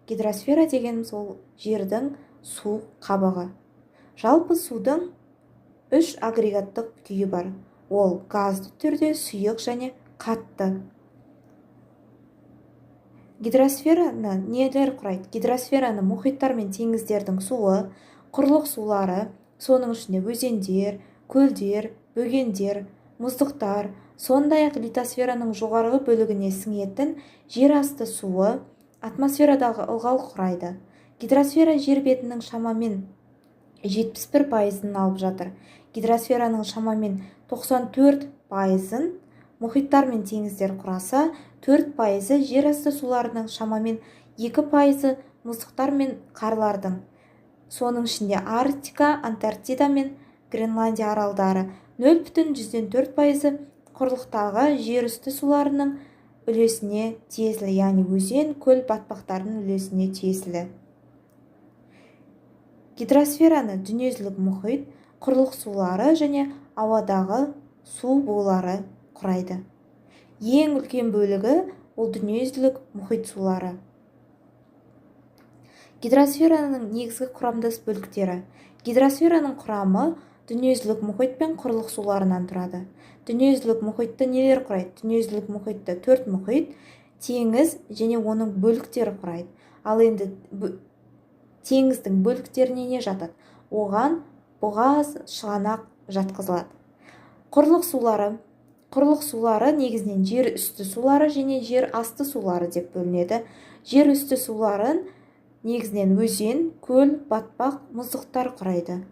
Гидросфера дегеніміз ол жердің су қабығы. Жалпы судың 3 агрегаттық күйі бар. Ол газды түрде, сұйық және қатты. Гидросфераны нелер құрайды? Гидросфераны мұхиттар мен теңіздердің суы, құрлық сулары, соның ішінде өзендер, көлдер, бөгендер, мұздықтар, сондай-ақ литосфераның жоғарғы бөлігіне сіңетін жер асты суы, атмосферадағы ылғал құрайды. Гидросфера жер бетінің шамамен 71%-ын алып жатыр. Гидросфераның шамамен 94%-ын мұхиттар мен теңіздер құраса, 4%-ы жер асты суларының шамамен 2%-ы мұздықтар мен қарлардың. Соның ішінде Арктика, Антарктида мен Гренландия аралдары. 0,4%-ы құрлықтағы жер үсті суларының үлесіне тиесілі, яғни өзен, көл, батпақтардың үлесіне тиесілі. Гидросфераны дүниежүзілік мұхит, құрлық сулары және ауадағы су булары құрайды. Ең үлкен бөлігі ол дүниежүзілік мұхит сулары. Гидросфераның негізгі құрамдас бөліктері. Гидросфераның құрамы дүниежүзілік мұхит пен құрлық суларынан тұрады. Дүниежүзілік мұхитты нелер құрайды? Дүниежүзілік мұхитты 4 мұхит, теңіз және оның бөліктері құрайды. Ал енді теңіздің бөліктеріне не жатады? Оған бұғаз, шығанақ жатқызылады. Құрлық сулары негізінен жер үсті сулары және жер асты сулары деп бөлінеді. Жер үсті суларын негізінен өзен, көл, батпақ, мұздықтар құрайды.